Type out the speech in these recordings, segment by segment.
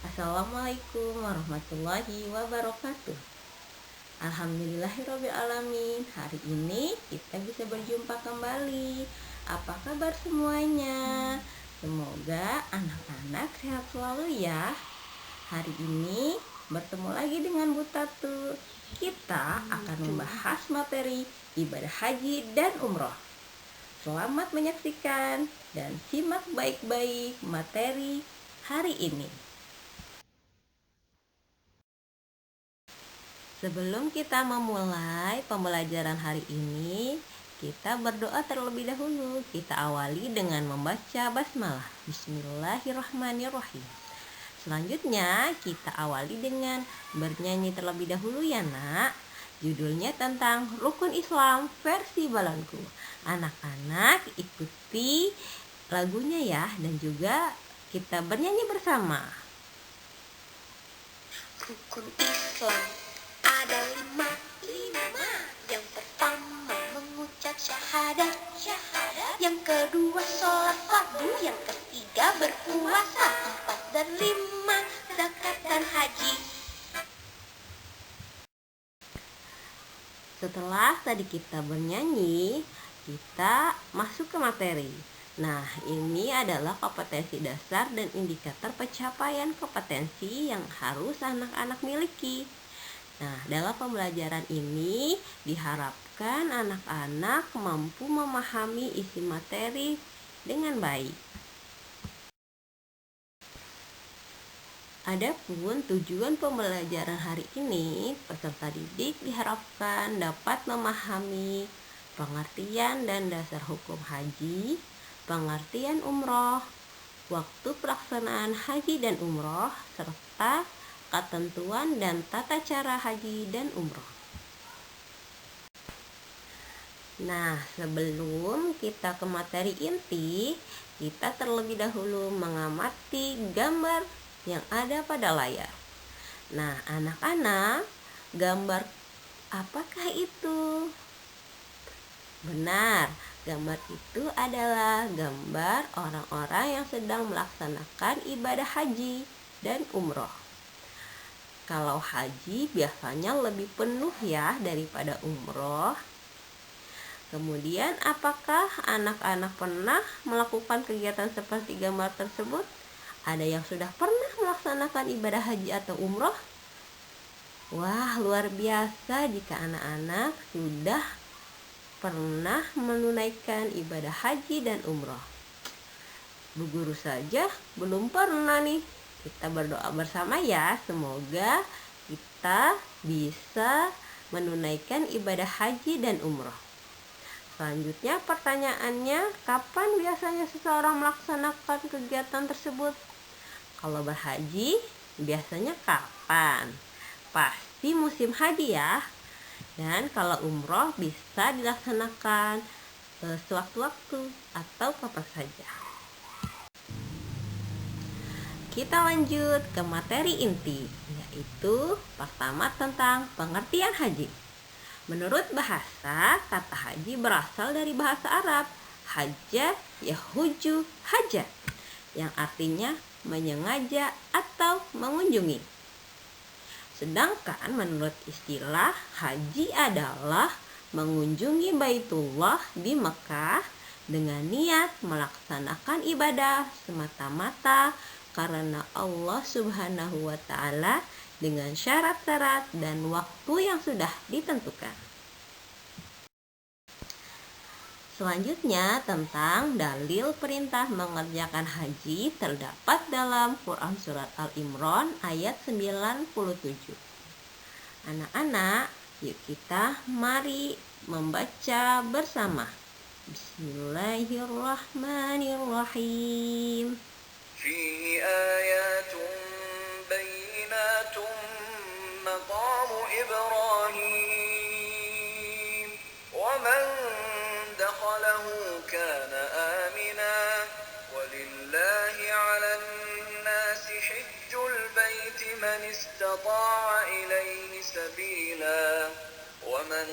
Assalamualaikum warahmatullahi wabarakatuh. Alhamdulillahirabbil alamin. Hari ini kita bisa berjumpa kembali. Apa kabar semuanya? Semoga anak-anak sehat selalu ya. Hari ini bertemu lagi dengan Bu Tatu. Kita akan membahas materi ibadah haji dan umroh. Selamat menyaksikan dan simak baik-baik materi hari ini. Sebelum kita memulai pembelajaran hari ini, kita berdoa terlebih dahulu. Kita awali dengan membaca basmalah. Bismillahirrahmanirrahim. Selanjutnya kita awali dengan bernyanyi terlebih dahulu ya nak. Judulnya tentang Rukun Islam versi Balonku. Anak-anak ikuti lagunya ya, dan juga kita bernyanyi bersama. Rukun Islam ada lima. Yang pertama mengucap syahadat. Yang kedua sholat fardu. Yang ketiga berpuasa. 4 dan 5 zakat dan haji. Setelah tadi kita bernyanyi, kita masuk ke materi. Nah, ini adalah kompetensi dasar dan indikator pencapaian kompetensi yang harus anak-anak miliki. Nah, dalam pembelajaran ini diharapkan anak-anak mampu memahami isi materi dengan baik. Adapun tujuan pembelajaran hari ini, peserta didik diharapkan dapat memahami pengertian dan dasar hukum haji, pengertian umroh, waktu pelaksanaan haji dan umroh, serta ketentuan dan tata cara haji dan umroh. Nah, sebelum kita ke materi inti, kita terlebih dahulu mengamati gambar yang ada pada layar. Nah, anak-anak, gambar apakah itu? Benar, gambar itu adalah gambar orang-orang yang sedang melaksanakan ibadah haji dan umroh. Kalau haji biasanya lebih penuh ya daripada umroh. Kemudian, apakah anak-anak pernah melakukan kegiatan seperti gambar tersebut? Ada yang sudah pernah melaksanakan ibadah haji atau umroh? Wah, luar biasa jika anak-anak sudah pernah menunaikan ibadah haji dan umroh. Bu guru saja belum pernah nih. Kita berdoa bersama ya, semoga kita bisa menunaikan ibadah haji dan umroh. Selanjutnya pertanyaannya, kapan biasanya seseorang melaksanakan kegiatan tersebut? Kalau berhaji, biasanya kapan? Pasti musim haji ya. Dan kalau umroh bisa dilaksanakan sewaktu-waktu atau kapan saja. Kita lanjut ke materi inti, yaitu pertama tentang pengertian haji. Menurut bahasa, kata haji berasal dari bahasa Arab, hajjah yahuju hajat, yang artinya menyengaja atau mengunjungi. Sedangkan menurut istilah, haji adalah mengunjungi Baitullah di Mekah dengan niat melaksanakan ibadah semata-mata karena Allah Subhanahu wa Ta'ala dengan syarat-syarat dan waktu yang sudah ditentukan. Selanjutnya tentang dalil perintah mengerjakan haji terdapat dalam Quran Surat Al-Imran ayat 97. Anak-anak, yuk kita mari membaca bersama. Bismillahirrahmanirrahim. Fihi ayatun bayinatun maqamu Ibrahim wa man dakhalahu kana amina walillahi 'alan nasi hajjul baiti man istata'a ilayhi sabila wa man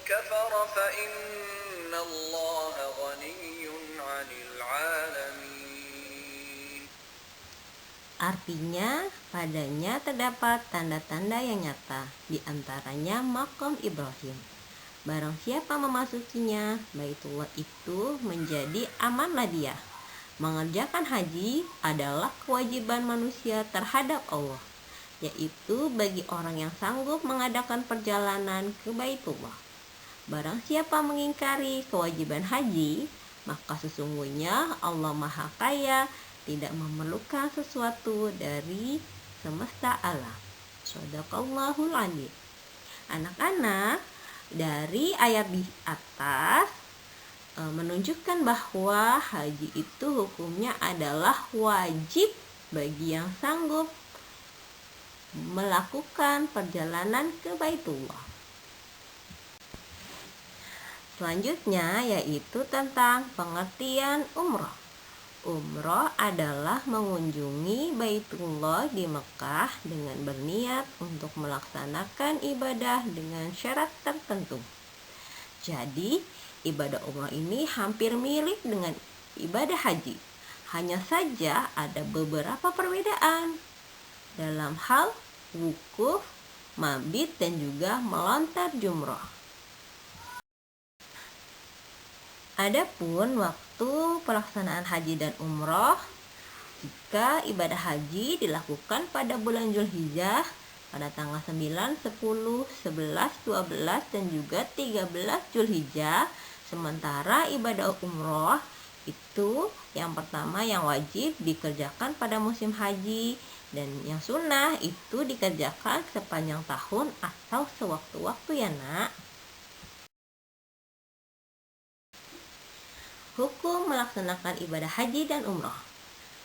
kafara fa inna Allaha ghaniyyun 'anil 'alamin. Artinya, padanya terdapat tanda-tanda yang nyata, di antaranya maqam Ibrahim. Barang siapa memasukinya, Baitullah itu menjadi amanah dia. Mengerjakan haji adalah kewajiban manusia terhadap Allah, yaitu bagi orang yang sanggup mengadakan perjalanan ke Baitullah. Barang siapa mengingkari kewajiban haji, maka sesungguhnya Allah Maha Kaya, tidak memerlukan sesuatu dari semesta alam. Shadaqallahul adzim. Anak-anak, dari ayat di atas menunjukkan bahwa haji itu hukumnya adalah wajib bagi yang sanggup melakukan perjalanan ke Baitullah. Selanjutnya yaitu tentang pengertian umroh. Umroh adalah mengunjungi Baitullah di Mekah dengan berniat untuk melaksanakan ibadah dengan syarat tertentu. Jadi, ibadah umroh ini hampir mirip dengan ibadah haji. Hanya saja ada beberapa perbedaan dalam hal wukuf, mabit, dan juga melontar jumroh. Adapun waktu pelaksanaan haji dan umroh, jika ibadah haji dilakukan pada bulan Zulhijjah pada tanggal 9, 10, 11, 12, dan juga 13 Zulhijjah, sementara ibadah umroh itu yang pertama yang wajib dikerjakan pada musim haji, dan yang sunnah itu dikerjakan sepanjang tahun atau sewaktu-waktu ya nak. Hukum melaksanakan ibadah haji dan umroh.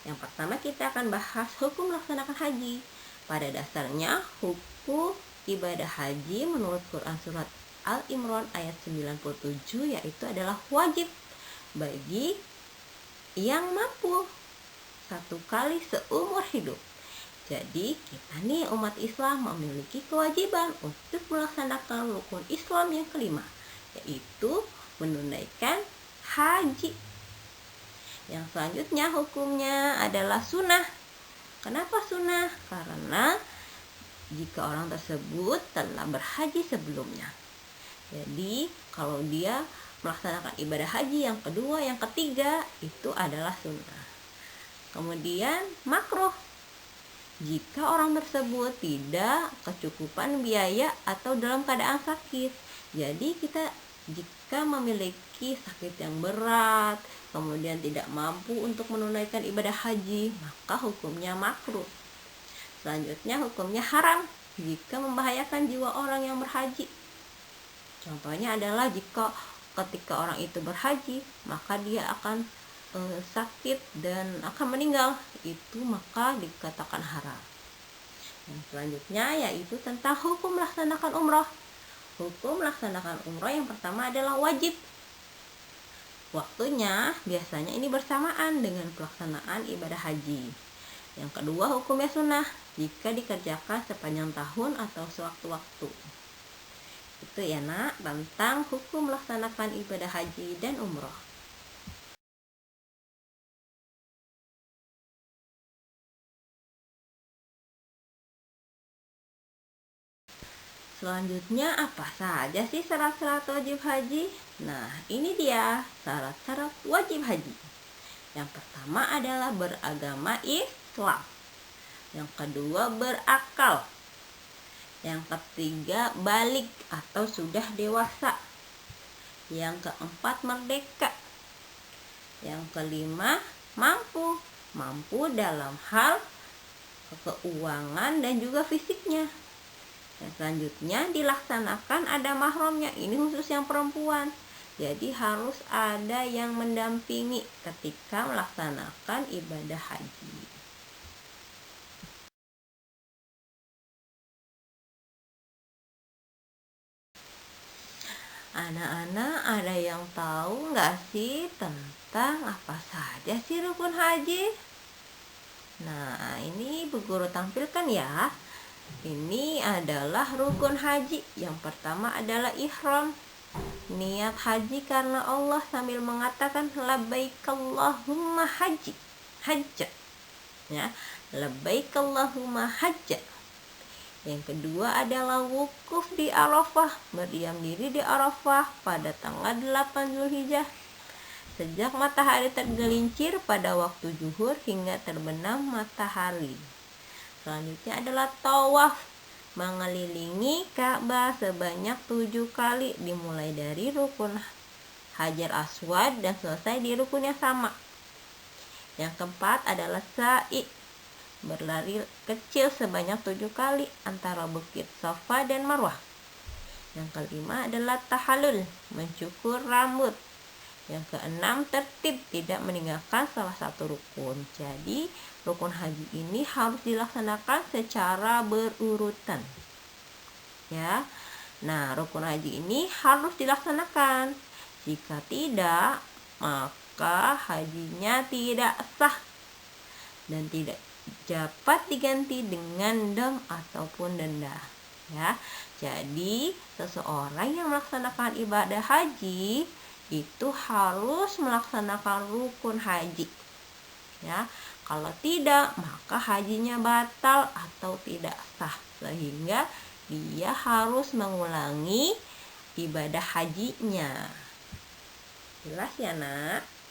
Yang pertama kita akan bahas hukum melaksanakan haji. Pada dasarnya hukum ibadah haji menurut Quran surat Al-Imran ayat 97 yaitu adalah wajib bagi yang mampu satu kali seumur hidup. Jadi kita nih umat Islam memiliki kewajiban untuk melaksanakan rukun Islam yang kelima, yaitu menunaikan haji. Yang selanjutnya hukumnya adalah sunnah. Kenapa sunnah? Karena jika orang tersebut telah berhaji sebelumnya. Jadi kalau dia melaksanakan ibadah haji yang kedua, yang ketiga, itu adalah sunnah. Kemudian makruh. Jika orang tersebut tidak kecukupan biaya atau dalam keadaan sakit. Jadi kita jika memiliki sakit yang berat, kemudian tidak mampu untuk menunaikan ibadah haji, maka hukumnya makruh. Selanjutnya hukumnya haram jika membahayakan jiwa orang yang berhaji. Contohnya adalah jika ketika orang itu berhaji, maka dia akan sakit dan akan meninggal, itu maka dikatakan haram. Dan selanjutnya yaitu tentang hukum melaksanakan umroh. Hukum melaksanakan umroh yang pertama adalah wajib. Waktunya biasanya ini bersamaan dengan pelaksanaan ibadah haji. Yang kedua hukumnya sunnah jika dikerjakan sepanjang tahun atau sewaktu-waktu. Itu ya nak tentang hukum melaksanakan ibadah haji dan umroh. Selanjutnya apa saja sih syarat-syarat wajib haji? Nah, ini dia syarat-syarat wajib haji. Yang pertama adalah beragama Islam. Yang kedua berakal. Yang ketiga balik atau sudah dewasa. Yang keempat merdeka. Yang kelima mampu. Mampu dalam hal keuangan dan juga fisiknya. Yang selanjutnya dilaksanakan ada mahramnya, ini khusus yang perempuan. Jadi harus ada yang mendampingi ketika melaksanakan ibadah haji. Anak-anak ada yang tahu nggak sih tentang apa saja sih rukun haji? Nah ini Bu Guru tampilkan ya. Ini adalah rukun haji. Yang pertama adalah ihram. Niat haji karena Allah sambil mengatakan labbaik Allahumma hajja. Ya. labbaik Allahumma hajja. Yang kedua adalah wukuf di Arafah, berdiam diri di Arafah pada tanggal 8 Zulhijjah sejak matahari tergelincir pada waktu zuhur hingga terbenam matahari. Selanjutnya adalah tawaf, mengelilingi Ka'bah sebanyak 7 kali dimulai dari rukun Hajar Aswad dan selesai di rukun yang sama. Yang keempat adalah sa'i, berlari kecil sebanyak 7 kali antara bukit Safa dan Marwah. Yang kelima adalah tahallul, mencukur rambut. Yang keenam, tertib, tidak meninggalkan salah satu rukun. Jadi rukun haji ini harus dilaksanakan secara berurutan. Ya. Nah, rukun haji ini harus dilaksanakan. Jika tidak, maka hajinya tidak sah dan tidak dapat diganti dengan dam ataupun denda. Ya. Jadi, seseorang yang melaksanakan ibadah haji itu harus melaksanakan rukun haji. Ya. Kalau tidak, maka hajinya batal atau tidak sah, sehingga dia harus mengulangi ibadah hajinya. Jelas ya, Nak?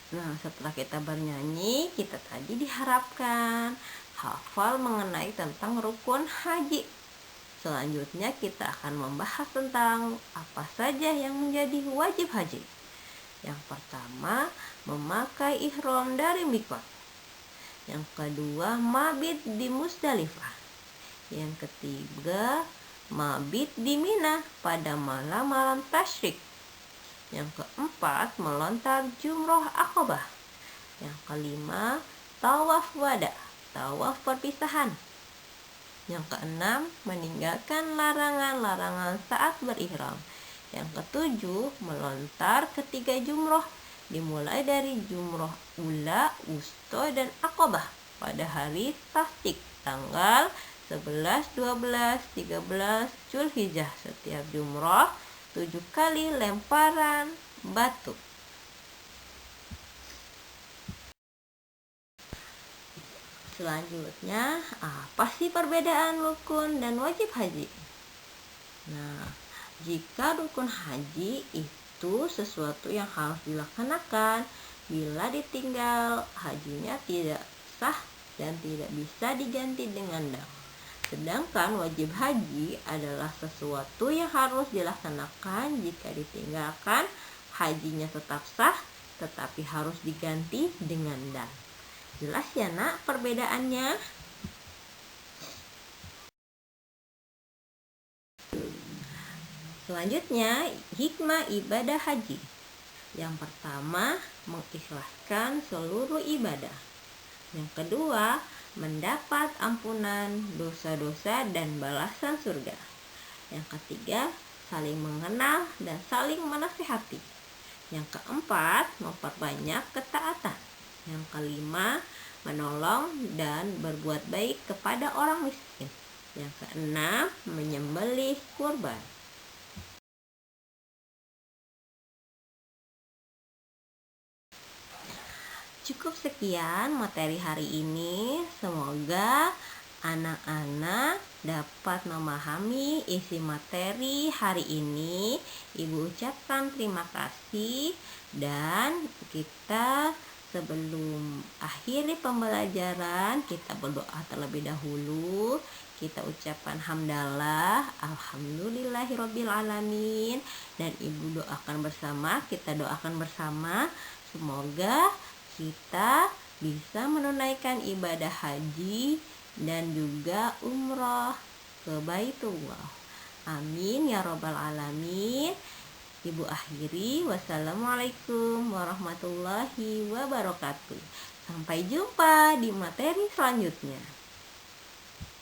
Nah, setelah kita bernyanyi, kita tadi diharapkan hafal mengenai tentang rukun haji. Selanjutnya kita akan membahas tentang apa saja yang menjadi wajib haji. Yang pertama, memakai ihram dari miqat. Yang kedua, mabit di Musdalifah. Yang ketiga, mabit di Mina pada malam-malam tasyrik. Yang keempat, melontar jumroh Aqabah. Yang kelima, tawaf wada, tawaf perpisahan. Yang keenam, meninggalkan larangan-larangan saat berihram. Yang ketujuh, melontar ketiga jumroh, dimulai dari jumroh ula, wusto, dan Aqabah pada hari tasdik tanggal 11, 12, 13 Zulhijjah. Setiap jumroh 7 kali lemparan batu. Selanjutnya, apa sih perbedaan rukun dan wajib haji? Nah, jika rukun haji itu sesuatu yang harus dilaksanakan, bila ditinggal hajinya tidak sah dan tidak bisa diganti dengan dam. Sedangkan wajib haji adalah sesuatu yang harus dilaksanakan, jika ditinggalkan hajinya tetap sah tetapi harus diganti dengan dal. Jelas ya nak perbedaannya? Selanjutnya, hikmah ibadah haji. Yang pertama, mengikhlaskan seluruh ibadah. Yang kedua, mendapat ampunan dosa-dosa dan balasan surga. Yang ketiga, saling mengenal dan saling menasihati. Yang keempat, memperbanyak ketaatan. Yang kelima, menolong dan berbuat baik kepada orang miskin. Yang keenam, menyembelih kurban. Cukup sekian materi hari ini. Semoga anak-anak dapat memahami isi materi hari ini. Ibu ucapkan terima kasih, dan kita sebelum akhiri pembelajaran kita berdoa terlebih dahulu. Kita ucapkan hamdalah, alhamdulillahirabbil alamin, dan ibu doakan bersama, kita doakan bersama semoga kita bisa menunaikan ibadah haji dan juga umroh ke Baitullah. Amin ya robbal alamin. Ibu akhiri, wassalamualaikum warahmatullahi wabarakatuh. Sampai jumpa di materi selanjutnya.